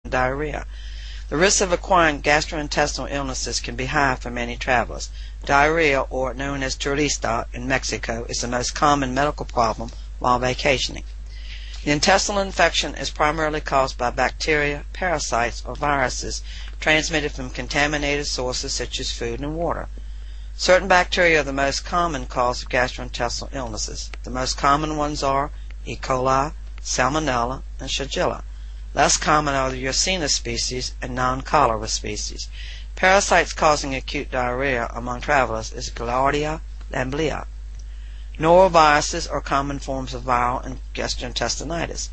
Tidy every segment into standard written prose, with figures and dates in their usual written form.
diarrhea. The risk of acquiring gastrointestinal illnesses can be high for many travelers. Diarrhea, or known as turista in Mexico, is the most common medical problem while vacationing. The intestinal infection is primarily caused by bacteria, parasites, or viruses transmitted from contaminated sources such as food and water. Certain bacteria are the most common cause of gastrointestinal illnesses. The most common ones are E. coli, Salmonella, and Shigella. Less common are the Yersinia species and non-cholera species. Parasites causing acute diarrhea among travelers is Giardia lamblia. Noroviruses are common forms of viral and gastrointestinitis.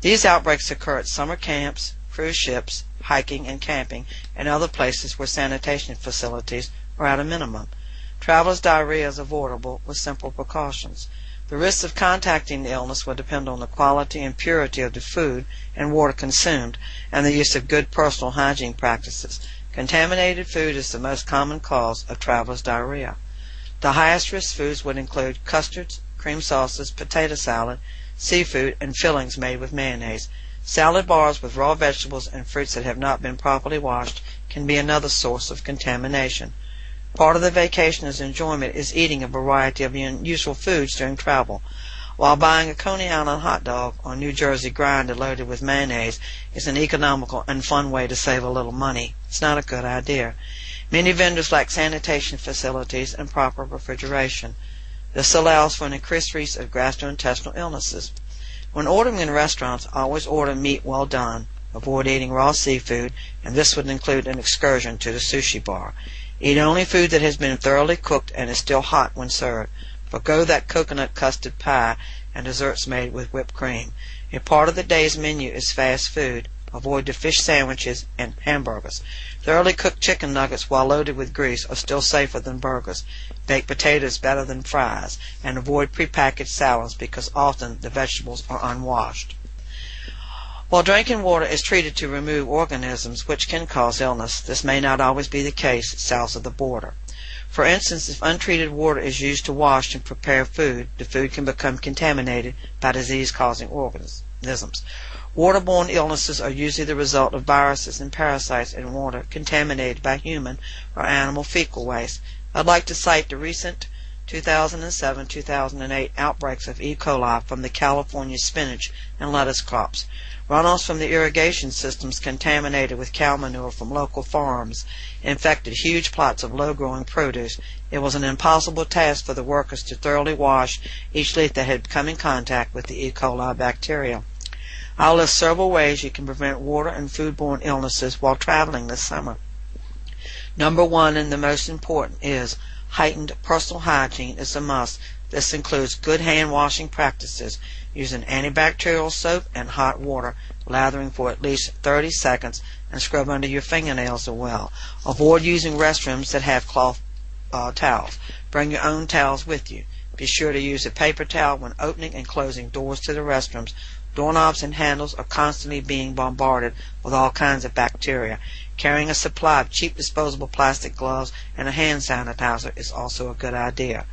These outbreaks occur at summer camps, cruise ships, hiking and camping, and other places where sanitation facilities are at a minimum. Travelers' diarrhea is avoidable with simple precautions. The risks of contacting the illness will depend on the quality and purity of the food and water consumed and the use of good personal hygiene practices. Contaminated food is the most common cause of travelers' diarrhea. The highest risk foods would include custards, cream sauces, potato salad, seafood, and fillings made with mayonnaise. Salad bars with raw vegetables and fruits that have not been properly washed can be another source of contamination. Part of the vacationer's enjoyment is eating a variety of unusual foods during travel. While buying a Coney Island hot dog or New Jersey grinder loaded with mayonnaise is an economical and fun way to save a little money, it's not a good idea. Many vendors lack sanitation facilities and proper refrigeration. This allows for an increased risk of gastrointestinal illnesses. When ordering in restaurants, always order meat well done. Avoid eating raw seafood, and this would include an excursion to the sushi bar. Eat only food that has been thoroughly cooked and is still hot when served. Forgo that coconut custard pie and desserts made with whipped cream. A part of the day's menu is fast food. Avoid the fish sandwiches and hamburgers. Thoroughly cooked chicken nuggets while loaded with grease are still safer than burgers. Baked potatoes better than fries, and avoid prepackaged salads because often the vegetables are unwashed. While drinking water is treated to remove organisms which can cause illness, this may not always be the case south of the border. For instance, if untreated water is used to wash and prepare food, the food can become contaminated by disease-causing organisms. Waterborne illnesses are usually the result of viruses and parasites in water contaminated by human or animal fecal waste. I'd like to cite the recent 2007-2008 outbreaks of E. coli from the California spinach and lettuce crops. Runoffs from the irrigation systems contaminated with cow manure from local farms infected huge plots of low-growing produce. It was an impossible task for the workers to thoroughly wash each leaf that had come in contact with the E. coli bacteria. I'll list several ways you can prevent water and foodborne illnesses while traveling this summer. Number one, and the most important, is heightened personal hygiene is a must. This includes good hand washing practices, using antibacterial soap and hot water, lathering for at least 30 seconds, and scrub under your fingernails as well. Avoid using restrooms that have cloth towels. Bring your own towels with you. Be sure to use a paper towel when opening and closing doors to the restrooms. Doorknobs and handles are constantly being bombarded with all kinds of bacteria. Carrying a supply of cheap disposable plastic gloves and a hand sanitizer is also a good idea.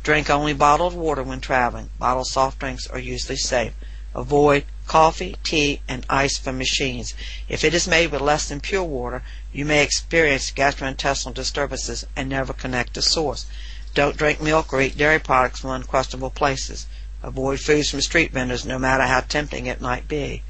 Drink only bottled water when traveling. Bottled soft drinks are usually safe. Avoid coffee, tea, and ice from machines. If it is made with less than pure water, you may experience gastrointestinal disturbances and never connect to source. Don't drink milk or eat dairy products from unquestionable places. Avoid foods from street vendors, no matter how tempting it might be.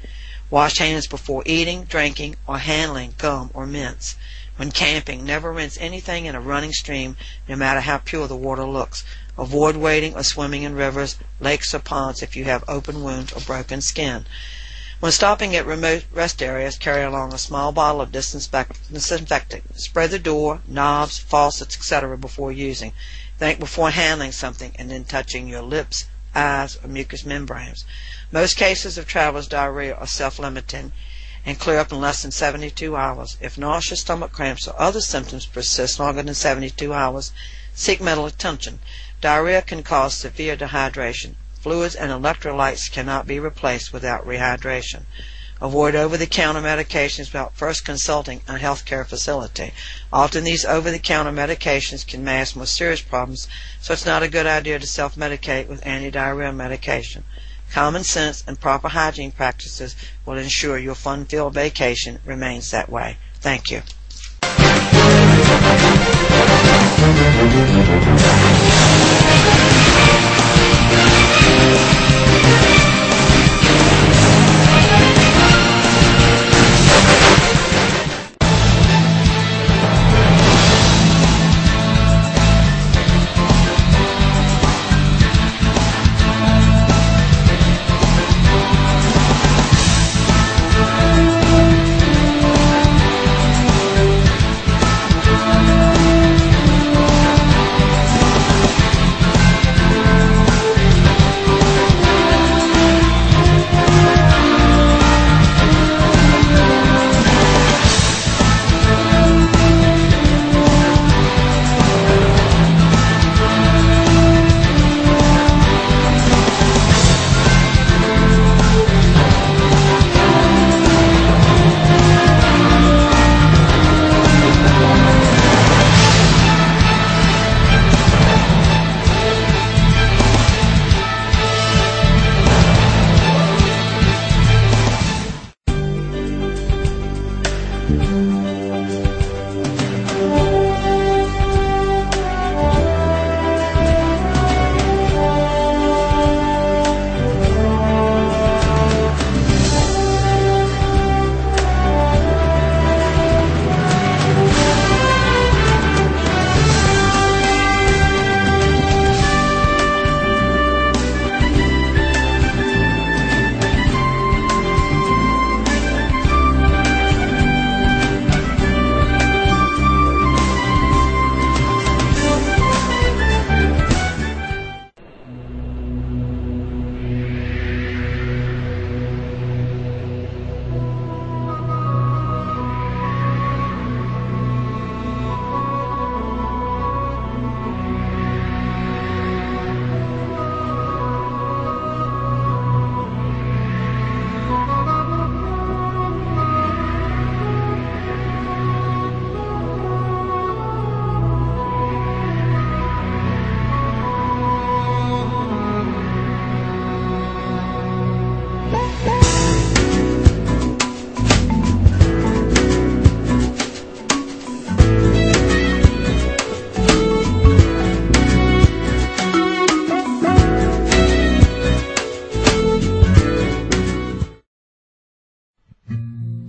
Wash hands before eating, drinking, or handling gum or mints. When camping, never rinse anything in a running stream, no matter how pure the water looks. Avoid wading or swimming in rivers, lakes, or ponds if you have open wounds or broken skin. When stopping at remote rest areas, carry along a small bottle of disinfectant. Spray the door, knobs, faucets, etc. before using. Think before handling something and then touching your lips, eyes, or mucous membranes. Most cases of traveler's diarrhea are self-limiting and clear up in less than 72 hours. If nausea, stomach cramps, or other symptoms persist longer than 72 hours, seek medical attention. Diarrhea can cause severe dehydration. Fluids and electrolytes cannot be replaced without rehydration. Avoid over-the-counter medications without first consulting a healthcare facility. Often these over-the-counter medications can mask more serious problems, so it's not a good idea to self-medicate with anti-diarrhea medication. Common sense and proper hygiene practices will ensure your fun-filled vacation remains that way. Thank you.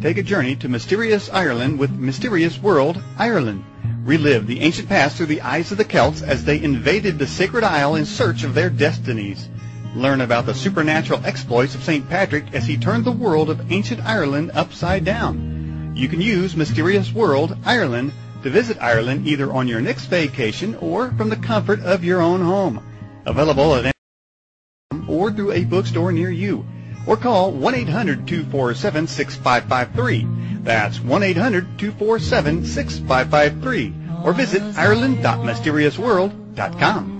Take a journey to mysterious Ireland with Mysterious World Ireland. Relive the ancient past through the eyes of the Celts as they invaded the sacred isle in search of their destinies. Learn about the supernatural exploits of St. Patrick as he turned the world of ancient Ireland upside down. You can use Mysterious World Ireland to visit Ireland either on your next vacation or from the comfort of your own home. Available at or through a bookstore near you. Or call 1-800-247-6553. That's 1-800-247-6553. Or visit Ireland.mysteriousworld.com.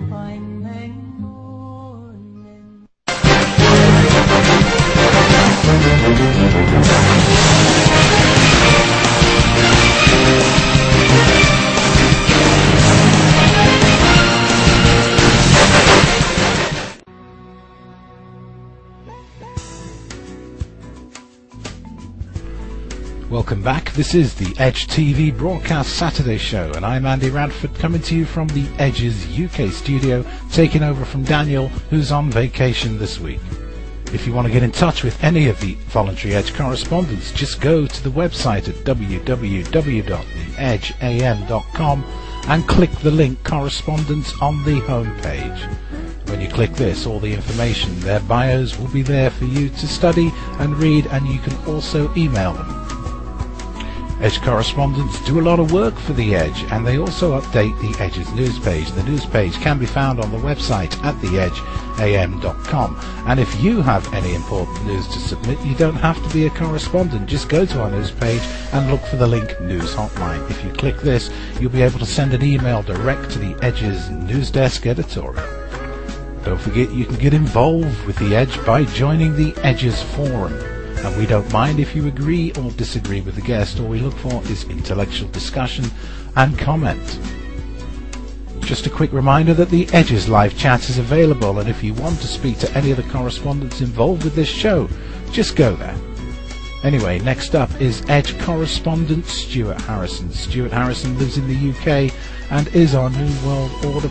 Welcome back. This is the Edge TV Broadcast Saturday Show, and I'm Andy Radford, coming to you from the Edge's UK studio, taking over from Daniel, who's on vacation this week. If you want to get in touch with any of the voluntary Edge correspondents, just go to the website at www.theedgeam.com and click the link Correspondence on the home page. When you click this, all the information, their bios will be there for you to study and read, and you can also email them. Edge correspondents do a lot of work for the Edge, and they also update the Edge's news page. The news page can be found on the website at theedgeam.com. And if you have any important news to submit, you don't have to be a correspondent. Just go to our news page and look for the link News Hotline. If you click this, you'll be able to send an email direct to the Edge's news desk editorial. Don't forget you can get involved with the Edge by joining the Edge's forum. And we don't mind if you agree or disagree with the guest. All we look for is intellectual discussion and comment. Just a quick reminder that the Edges live chat is available, and if you want to speak to any of the correspondents involved with this show, just go there. Anyway, next up is Edge correspondent Stuart Harrison. Stuart Harrison lives in the UK and is our New World Order